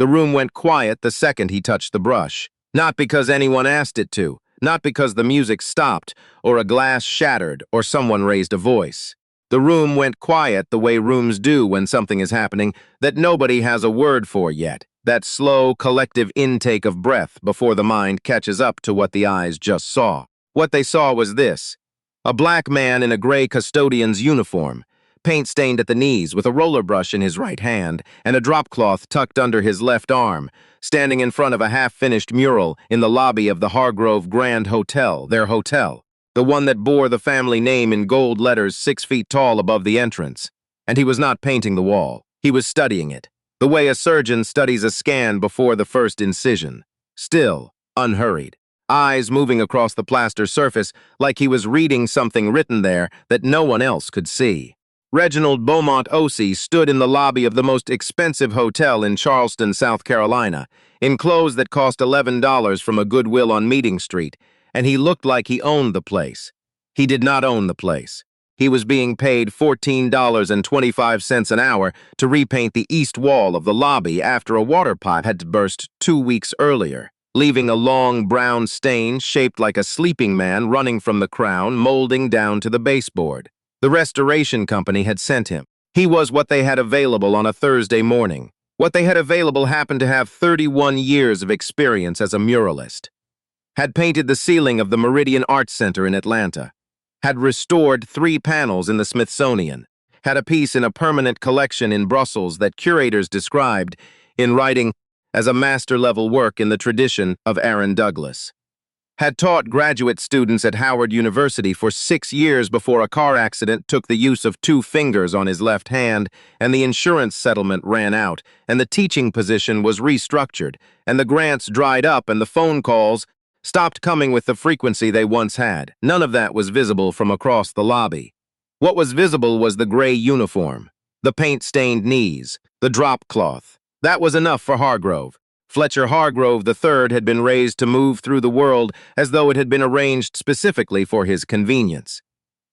The room went quiet the second he touched the brush. Not because anyone asked it to, not because the music stopped, or a glass shattered, or someone raised a voice. The room went quiet the way rooms do when something is happening that nobody has a word for yet. That slow, collective intake of breath before the mind catches up to what the eyes just saw. What they saw was this: a black man in a gray custodian's uniform, paint-stained at the knees with a roller brush in his right hand and a drop cloth tucked under his left arm, standing in front of a half-finished mural in the lobby of the Hargrove Grand Hotel, their hotel, the one that bore the family name in gold letters 6 feet tall above the entrance. And he was not painting the wall. He was studying it, the way a surgeon studies a scan before the first incision. Still, unhurried, eyes moving across the plaster surface like he was reading something written there that no one else could see. Reginald Osei stood in the lobby of the most expensive hotel in Charleston, South Carolina, in clothes that cost $11 from a Goodwill on Meeting Street, and he looked like he owned the place. He did not own the place. He was being paid $14.25 an hour to repaint the east wall of the lobby after a water pipe had burst 2 weeks earlier, leaving a long brown stain shaped like a sleeping man running from the crown, molding down to the baseboard. The restoration company had sent him. He was what they had available on a Thursday morning. What they had available happened to have 31 years of experience as a muralist. Had painted the ceiling of the Meridian Arts Center in Atlanta. Had restored 3 panels in the Smithsonian. Had a piece in a permanent collection in Brussels that curators described, in writing, as a master-level work in the tradition of Aaron Douglas. Had taught graduate students at Howard University for 6 years before a car accident took the use of 2 fingers on his left hand, and the insurance settlement ran out, and the teaching position was restructured, and the grants dried up, and the phone calls stopped coming with the frequency they once had. None of that was visible from across the lobby. What was visible was the gray uniform, the paint-stained knees, the drop cloth. That was enough for Hargrove. Fletcher Hargrove III had been raised to move through the world as though it had been arranged specifically for his convenience.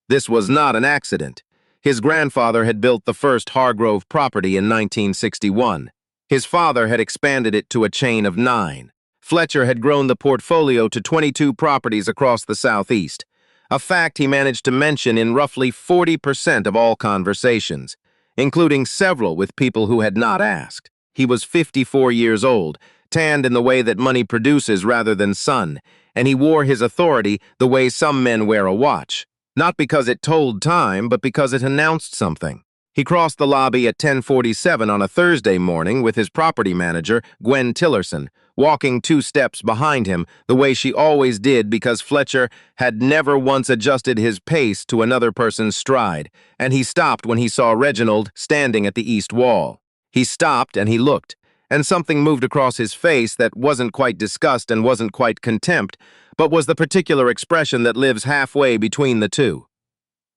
This was not an accident. His grandfather had built the first Hargrove property in 1961. His father had expanded it to a chain of 9. Fletcher had grown the portfolio to 22 properties across the Southeast, a fact he managed to mention in roughly 40% of all conversations, including several with people who had not asked. He was 54 years old, tanned in the way that money produces rather than sun, and he wore his authority the way some men wear a watch, not because it told time, but because it announced something. He crossed the lobby at 10:47 on a Thursday morning with his property manager, Gwen Tillerson, walking 2 steps behind him the way she always did because Fletcher had never once adjusted his pace to another person's stride, and he stopped when he saw Reginald standing at the east wall. He stopped and he looked, and something moved across his face that wasn't quite disgust and wasn't quite contempt, but was the particular expression that lives halfway between the two.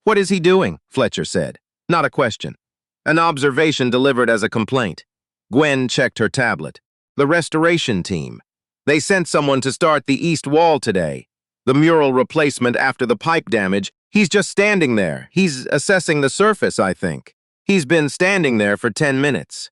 "What is he doing?" Fletcher said. Not a question. An observation delivered as a complaint. Gwen checked her tablet. The restoration team. They sent someone to start the east wall today. The mural replacement after the pipe damage. He's just standing there. He's assessing the surface, I think. He's been standing there for 10 minutes.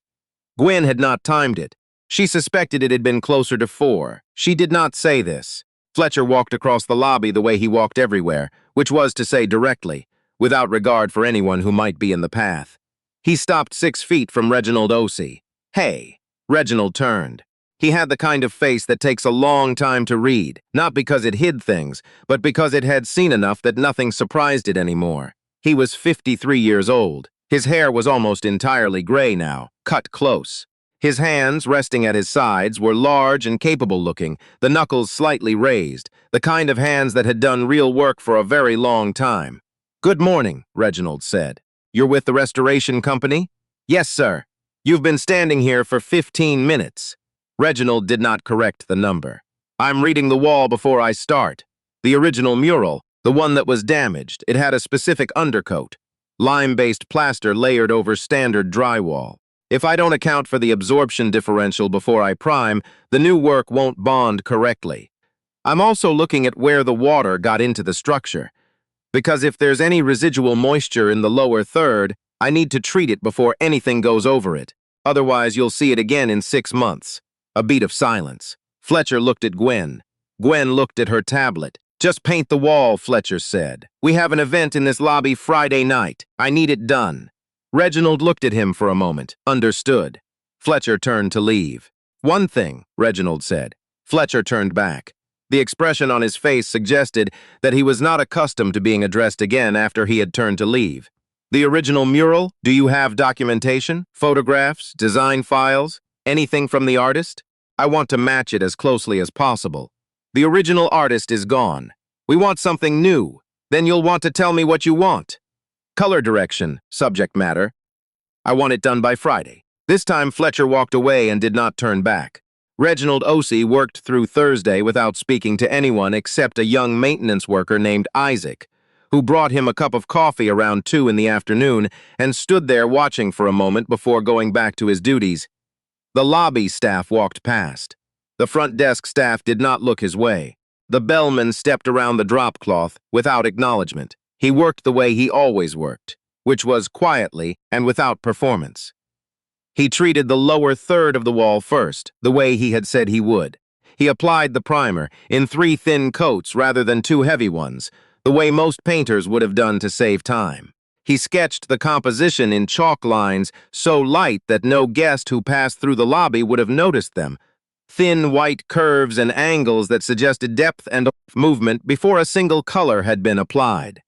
Gwen had not timed it. She suspected it had been closer to 4. She did not say this. Fletcher walked across the lobby the way he walked everywhere, which was to say directly, without regard for anyone who might be in the path. He stopped 6 feet from Reginald Osei. "Hey." Reginald turned. He had the kind of face that takes a long time to read, not because it hid things, but because it had seen enough that nothing surprised it anymore. He was 53 years old. His hair was almost entirely gray now, cut close. His hands, resting at his sides, were large and capable-looking, the knuckles slightly raised, the kind of hands that had done real work for a very long time. "Good morning," Reginald said. "You're with the restoration company?" "Yes, sir. You've been standing here for 15 minutes. Reginald did not correct the number. "I'm reading the wall before I start. The original mural, the one that was damaged, it had a specific undercoat. Lime-based plaster layered over standard drywall. If I don't account for the absorption differential before I prime, the new work won't bond correctly. I'm also looking at where the water got into the structure, because if there's any residual moisture in the lower third, I need to treat it before anything goes over it. Otherwise, you'll see it again in 6 months. A beat of silence. Fletcher looked at Gwen. Gwen looked at her tablet. Just paint the wall, Fletcher said. We have an event in this lobby Friday night. I need it done. Reginald looked at him for a moment. Understood. Fletcher turned to leave. One thing, Reginald said. Fletcher turned back. The expression on his face suggested that he was not accustomed to being addressed again after he had turned to leave. The original mural, do you have documentation, photographs, design files, anything from the artist? I want to match it as closely as possible. The original artist is gone. We want something new. Then you'll want to tell me what you want. Color direction, subject matter. I want it done by Friday. This time Fletcher walked away and did not turn back. Reginald Osei worked through Thursday without speaking to anyone except a young maintenance worker named Isaac, who brought him a cup of coffee around 2 in the afternoon and stood there watching for a moment before going back to his duties. The lobby staff walked past. The front desk staff did not look his way. The bellman stepped around the drop cloth without acknowledgement. He worked the way he always worked, which was quietly and without performance. He treated the lower third of the wall first, the way he had said he would. He applied the primer in 3 thin coats rather than 2 heavy ones, the way most painters would have done to save time. He sketched the composition in chalk lines so light that no guest who passed through the lobby would have noticed them. Thin white curves and angles that suggested depth and movement before a single color had been applied.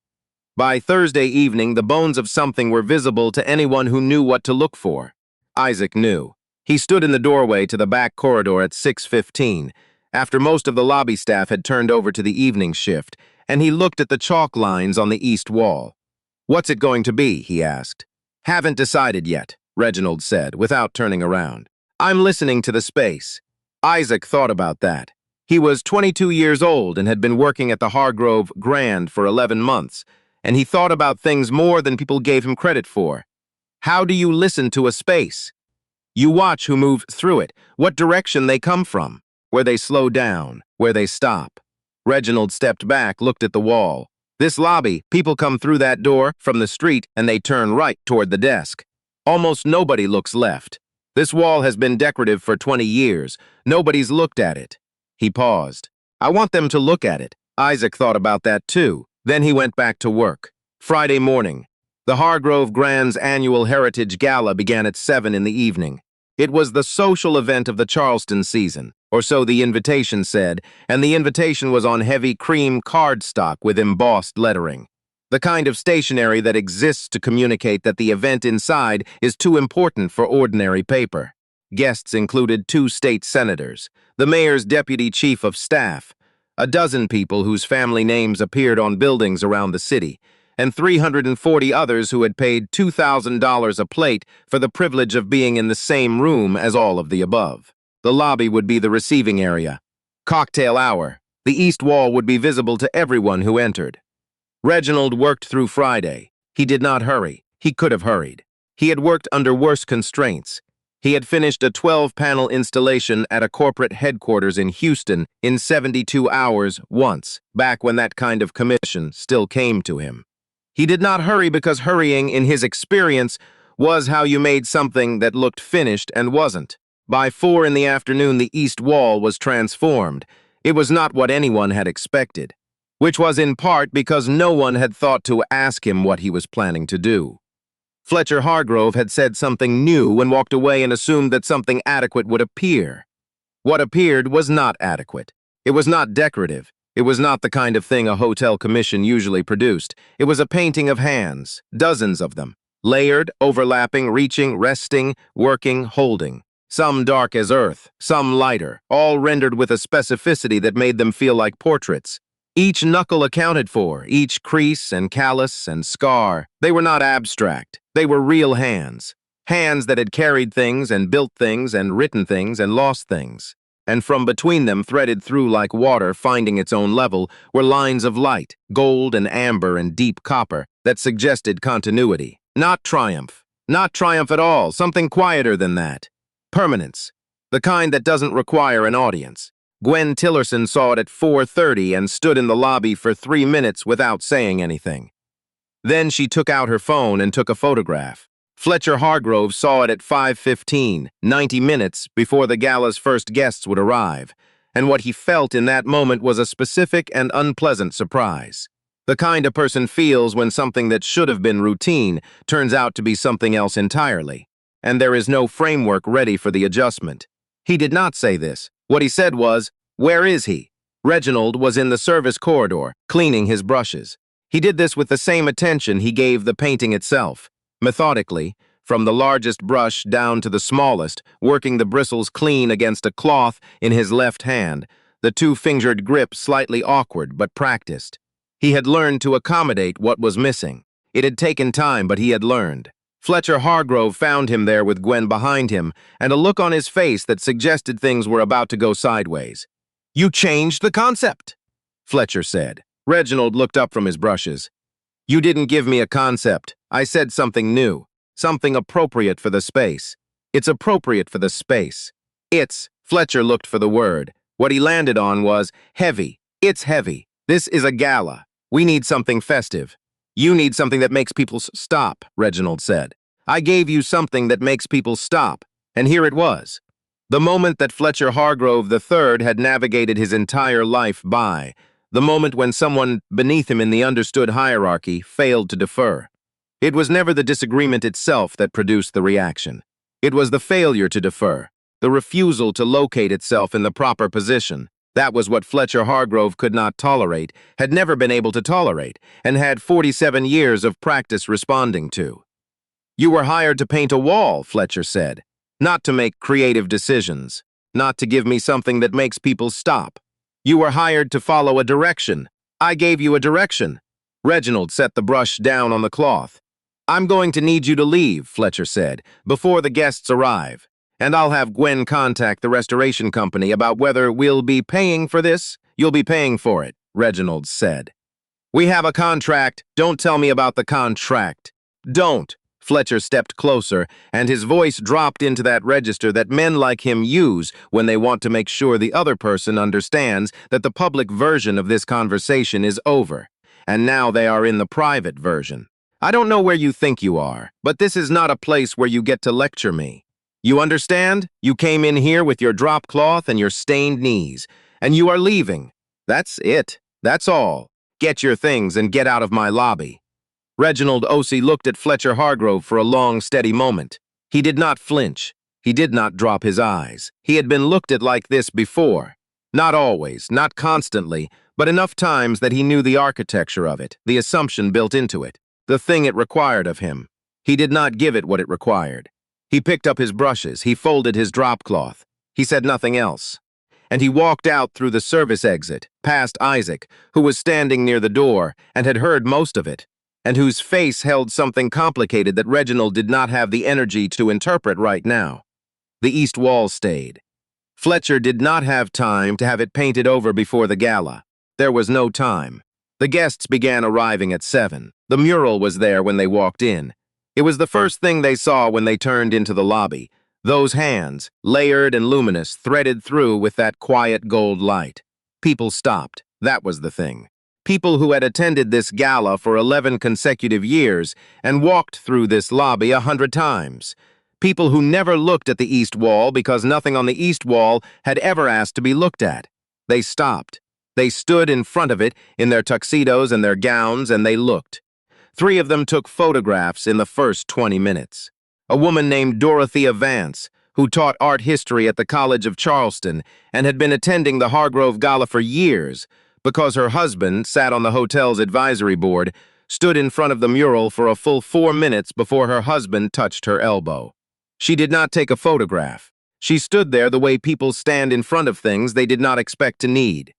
By Thursday evening, the bones of something were visible to anyone who knew what to look for. Isaac knew. He stood in the doorway to the back corridor at 6:15, after most of the lobby staff had turned over to the evening shift, and he looked at the chalk lines on the east wall. What's it going to be? He asked. Haven't decided yet, Reginald said, without turning around. I'm listening to the space. Isaac thought about that. He was 22 years old and had been working at the Hargrove Grand for 11 months, and he thought about things more than people gave him credit for. How do you listen to a space? You watch who moves through it, what direction they come from, where they slow down, where they stop. Reginald stepped back, looked at the wall. This lobby, people come through that door from the street and they turn right toward the desk. Almost nobody looks left. This wall has been decorative for 20 years. Nobody's looked at it. He paused. I want them to look at it. Isaac thought about that too. Then he went back to work. Friday morning. The Hargrove Grand's annual Heritage Gala began at 7 in the evening. It was the social event of the Charleston season, or so the invitation said, and the invitation was on heavy cream cardstock with embossed lettering. The kind of stationery that exists to communicate that the event inside is too important for ordinary paper. Guests included 2 state senators, the mayor's deputy chief of staff, a dozen people whose family names appeared on buildings around the city, and 340 others who had paid $2,000 a plate for the privilege of being in the same room as all of the above. The lobby would be the receiving area. Cocktail hour. The east wall would be visible to everyone who entered. Reginald worked through Friday. He did not hurry. He could have hurried. He had worked under worse constraints. He had finished a 12-panel installation at a corporate headquarters in Houston in 72 hours once, back when that kind of commission still came to him. He did not hurry because hurrying, in his experience, was how you made something that looked finished and wasn't. By 4 in the afternoon, the east wall was transformed. It was not what anyone had expected, which was in part because no one had thought to ask him what he was planning to do. Fletcher Hargrove had said something new and walked away and assumed that something adequate would appear. What appeared was not adequate. It was not decorative. It was not the kind of thing a hotel commission usually produced. It was a painting of hands, dozens of them, layered, overlapping, reaching, resting, working, holding. Some dark as earth, some lighter, all rendered with a specificity that made them feel like portraits. Each knuckle accounted for, each crease and callus and scar. They were not abstract. They were real hands. Hands that had carried things and built things and written things and lost things. And from between them, threaded through like water, finding its own level, were lines of light, gold and amber and deep copper, that suggested continuity. Not triumph. Not triumph at all, something quieter than that. Permanence. The kind that doesn't require an audience. Gwen Tillerson saw it at 4:30 and stood in the lobby for 3 minutes without saying anything. Then she took out her phone and took a photograph. Fletcher Hargrove saw it at 5:15, 90 minutes before the gala's first guests would arrive, and what he felt in that moment was a specific and unpleasant surprise. The kind a person feels when something that should have been routine turns out to be something else entirely, and there is no framework ready for the adjustment. He did not say this. What he said was, "Where is he?" Reginald was in the service corridor, cleaning his brushes. He did this with the same attention he gave the painting itself, methodically, from the largest brush down to the smallest, working the bristles clean against a cloth in his left hand, the two-fingered grip slightly awkward but practiced. He had learned to accommodate what was missing. It had taken time, but he had learned. Fletcher Hargrove found him there with Gwen behind him, and a look on his face that suggested things were about to go sideways. "You changed the concept," Fletcher said. Reginald looked up from his brushes. "You didn't give me a concept. I said something new, something appropriate for the space. It's appropriate for the space. Fletcher looked for the word. What he landed on was heavy. It's heavy. This is a gala. We need something festive. You need something that makes people stop," Reginald said. "I gave you something that makes people stop, and here it was." The moment that Fletcher Hargrove III had navigated his entire life by, the moment when someone beneath him in the understood hierarchy failed to defer. It was never the disagreement itself that produced the reaction. It was the failure to defer, the refusal to locate itself in the proper position. That was what Fletcher Hargrove could not tolerate, had never been able to tolerate, and had 47 years of practice responding to. "You were hired to paint a wall," Fletcher said, "not to make creative decisions, not to give me something that makes people stop. You were hired to follow a direction. I gave you a direction." Reginald set the brush down on the cloth. "I'm going to need you to leave," Fletcher said, "before the guests arrive. And I'll have Gwen contact the restoration company about whether we'll be paying for this." "You'll be paying for it," Reginald said. "We have a contract. Don't tell me about the contract." "Don't." Fletcher stepped closer, and his voice dropped into that register that men like him use when they want to make sure the other person understands that the public version of this conversation is over, and now they are in the private version. "I don't know where you think you are, but this is not a place where you get to lecture me. You understand? You came in here with your drop cloth and your stained knees, and you are leaving. That's it. That's all. Get your things and get out of my lobby." Reginald Osei looked at Fletcher Hargrove for a long, steady moment. He did not flinch. He did not drop his eyes. He had been looked at like this before. Not always, not constantly, but enough times that he knew the architecture of it, the assumption built into it, the thing it required of him. He did not give it what it required. He picked up his brushes, he folded his drop cloth. He said nothing else. And he walked out through the service exit, past Isaac, who was standing near the door and had heard most of it, and whose face held something complicated that Reginald did not have the energy to interpret right now. The east wall stayed. Fletcher did not have time to have it painted over before the gala. There was no time. The guests began arriving at 7. The mural was there when they walked in. It was the first thing they saw when they turned into the lobby. Those hands, layered and luminous, threaded through with that quiet gold light. People stopped. That was the thing. People who had attended this gala for 11 consecutive years and walked through this lobby 100 times. People who never looked at the east wall because nothing on the east wall had ever asked to be looked at. They stopped. They stood in front of it in their tuxedos and their gowns, and they looked. 3 of them took photographs in the first 20 minutes. A woman named Dorothea Vance, who taught art history at the College of Charleston and had been attending the Hargrove Gala for years because her husband sat on the hotel's advisory board, stood in front of the mural for a full 4 minutes before her husband touched her elbow. She did not take a photograph. She stood there the way people stand in front of things they did not expect to need.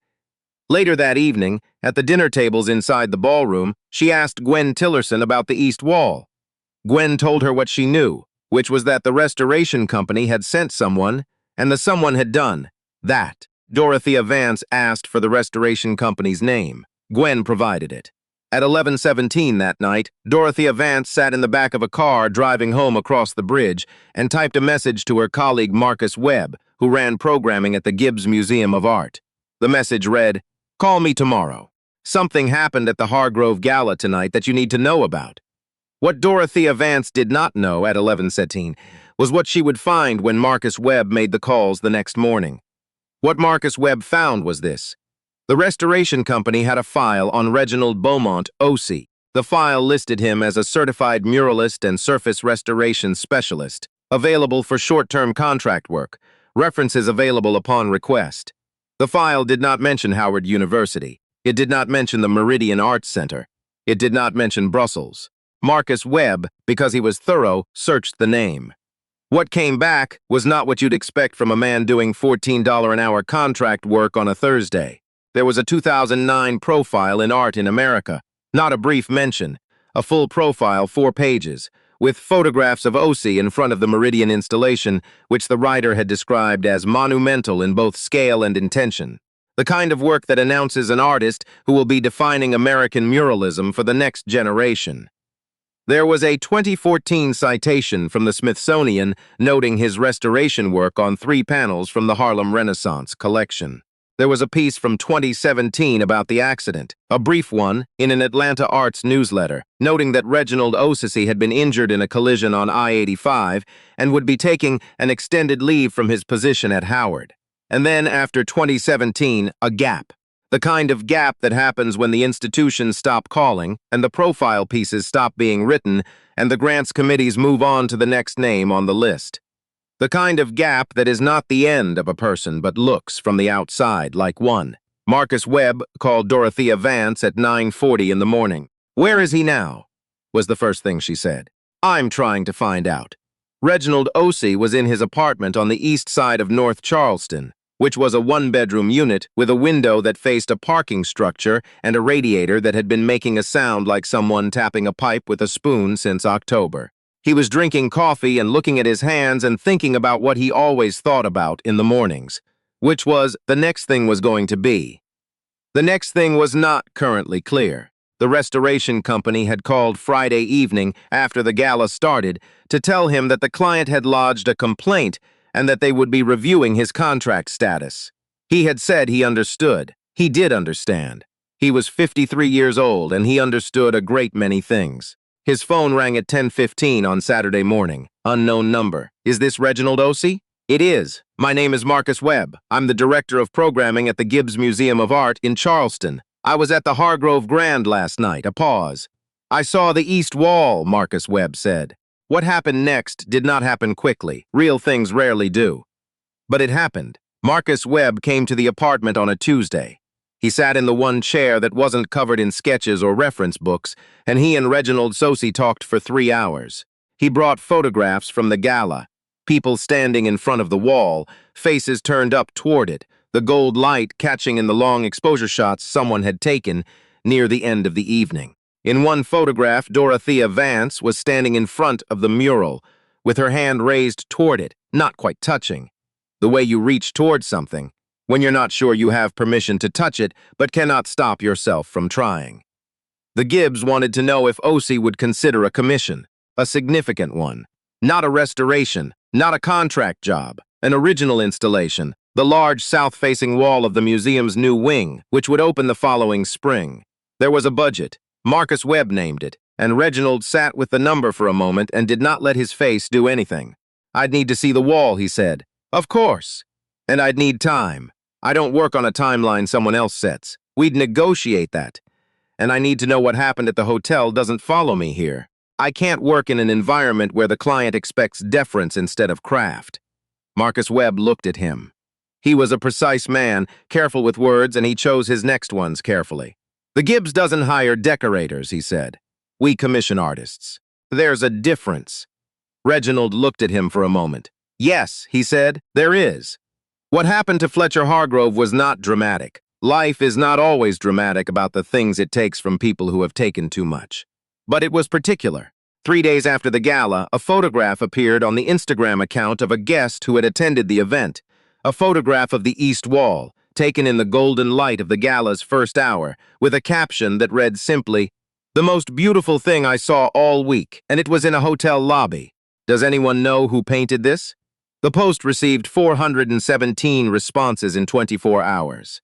Later that evening, at the dinner tables inside the ballroom, she asked Gwen Tillerson about the east wall. Gwen told her what she knew, which was that the restoration company had sent someone, and the someone had done that. Dorothea Vance asked for the restoration company's name. Gwen provided it. At 11:17 that night, Dorothea Vance sat in the back of a car driving home across the bridge and typed a message to her colleague Marcus Webb, who ran programming at the Gibbs Museum of Art. The message read, "Call me tomorrow. Something happened at the Hargrove Gala tonight that you need to know about." What Dorothea Vance did not know at 11:17 was what she would find when Marcus Webb made the calls the next morning. What Marcus Webb found was this. The restoration company had a file on Reginald Osei. The file listed him as a certified muralist and surface restoration specialist, available for short-term contract work, references available upon request. The file did not mention Howard University. It did not mention the Meridian Arts Center. It did not mention Brussels. Marcus Webb, because he was thorough, searched the name. What came back was not what you'd expect from a man doing $14 an hour contract work on a Thursday. There was a 2009 profile in Art in America, not a brief mention, a full profile, 4 pages, with photographs of Osei in front of the Meridian installation, which the writer had described as monumental in both scale and intention. The kind of work that announces an artist who will be defining American muralism for the next generation. There was a 2014 citation from the Smithsonian noting his restoration work on 3 panels from the Harlem Renaissance collection. There was a piece from 2017 about the accident, a brief one, in an Atlanta Arts newsletter, noting that Reginald Osei had been injured in a collision on I-85 and would be taking an extended leave from his position at Howard. And then, after 2017, a gap. The kind of gap that happens when the institutions stop calling and the profile pieces stop being written and the grants committees move on to the next name on the list. The kind of gap that is not the end of a person but looks from the outside like one. Marcus Webb called Dorothea Vance at 9:40 in the morning. "Where is he now?" was the first thing she said. "I'm trying to find out." Reginald Osei was in his apartment on the east side of North Charleston, which was a 1-bedroom unit with a window that faced a parking structure and a radiator that had been making a sound like someone tapping a pipe with a spoon since October. He was drinking coffee and looking at his hands and thinking about what he always thought about in the mornings, which was the next thing was going to be. The next thing was not currently clear. The restoration company had called Friday evening after the gala started to tell him that the client had lodged a complaint and that they would be reviewing his contract status. He had said he understood. He did understand. He was 53 years old, and he understood a great many things. His phone rang at 10:15 on Saturday morning. Unknown number. "Is this Reginald Osei?" "It is. My name is Marcus Webb. I'm the director of programming at the Gibbs Museum of Art in Charleston. I was at the Hargrove Grand last night." A pause. "I saw the east wall," Marcus Webb said. What happened next did not happen quickly. Real things rarely do. But it happened. Marcus Webb came to the apartment on a Tuesday. He sat in the one chair that wasn't covered in sketches or reference books, and he and Reginald Osei talked for 3 hours. He brought photographs from the gala, people standing in front of the wall, faces turned up toward it, the gold light catching in the long exposure shots someone had taken near the end of the evening. In one photograph, Dorothea Vance was standing in front of the mural, with her hand raised toward it, not quite touching. The way you reach toward something, when you're not sure you have permission to touch it, but cannot stop yourself from trying. The Gibbs wanted to know if Osei would consider a commission, a significant one. Not a restoration, not a contract job, an original installation, the large south-facing wall of the museum's new wing, which would open the following spring. There was a budget. Marcus Webb named it, and Reginald sat with the number for a moment and did not let his face do anything. "I'd need to see the wall," he said. "Of course. And I'd need time. I don't work on a timeline someone else sets. We'd negotiate that. And I need to know what happened at the hotel doesn't follow me here. I can't work in an environment where the client expects deference instead of craft." Marcus Webb looked at him. He was a precise man, careful with words, and he chose his next ones carefully. "The Gibbs doesn't hire decorators," he said. "We commission artists. There's a difference." Reginald looked at him for a moment. "Yes," he said, "there is." What happened to Fletcher Hargrove was not dramatic. Life is not always dramatic about the things it takes from people who have taken too much. But it was particular. 3 days after the gala, a photograph appeared on the Instagram account of a guest who had attended the event. A photograph of the east wall, taken in the golden light of the gala's first hour, with a caption that read simply, "The most beautiful thing I saw all week, and it was in a hotel lobby. Does anyone know who painted this?" The post received 417 responses in 24 hours.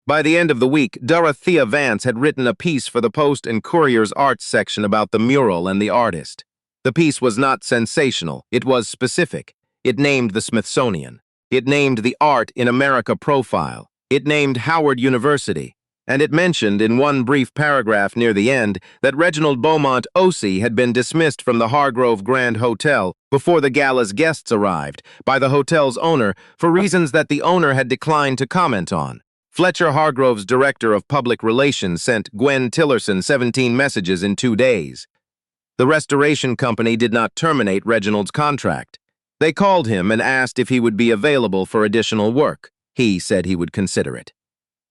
By the end of the week, Dorothea Vance had written a piece for the Post and Courier's arts section about the mural and the artist. The piece was not sensational, it was specific. It named the Smithsonian. It named the Art in America profile. It named Howard University. And it mentioned in one brief paragraph near the end that Reginald Osei had been dismissed from the Hargrove Grand Hotel before the gala's guests arrived by the hotel's owner for reasons that the owner had declined to comment on. Fletcher Hargrove's director of public relations sent Gwen Tillerson 17 messages in 2 days. The restoration company did not terminate Reginald's contract. They called him and asked if he would be available for additional work. He said he would consider it.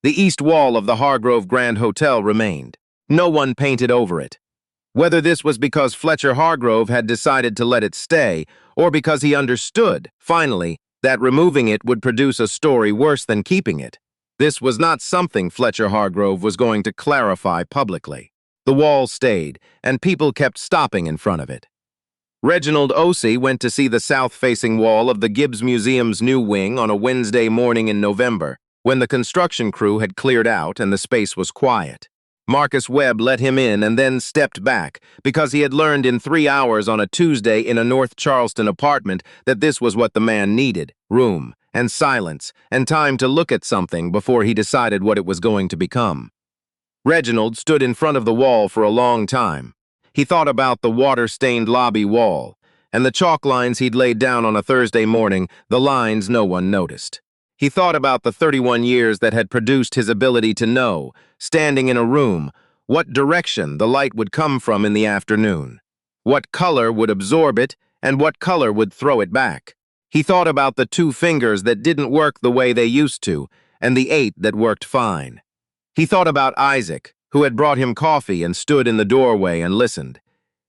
The east wall of the Hargrove Grand Hotel remained. No one painted over it. Whether this was because Fletcher Hargrove had decided to let it stay, or because he understood, finally, that removing it would produce a story worse than keeping it, this was not something Fletcher Hargrove was going to clarify publicly. The wall stayed, and people kept stopping in front of it. Reginald Osei went to see the south-facing wall of the Gibbs Museum's new wing on a Wednesday morning in November, when the construction crew had cleared out and the space was quiet. Marcus Webb let him in and then stepped back because he had learned in 3 hours on a Tuesday in a North Charleston apartment that this was what the man needed: room and silence and time to look at something before he decided what it was going to become. Reginald stood in front of the wall for a long time. He thought about the water-stained lobby wall and the chalk lines he'd laid down on a Thursday morning, the lines no one noticed. He thought about the 31 years that had produced his ability to know, standing in a room, what direction the light would come from in the afternoon, what color would absorb it, and what color would throw it back. He thought about the 2 fingers that didn't work the way they used to, and the 8 that worked fine. He thought about Isaac, who had brought him coffee and stood in the doorway and listened.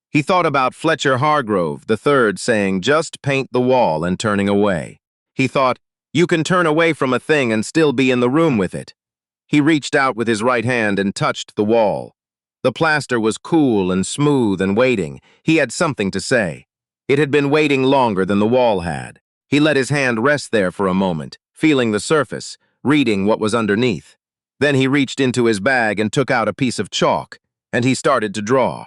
He thought about Fletcher Hargrove, the third, saying, "Just paint the wall," and turning away. He thought, you can turn away from a thing and still be in the room with it. He reached out with his right hand and touched the wall. The plaster was cool and smooth and waiting. He had something to say. It had been waiting longer than the wall had. He let his hand rest there for a moment, feeling the surface, reading what was underneath. Then he reached into his bag and took out a piece of chalk, and he started to draw.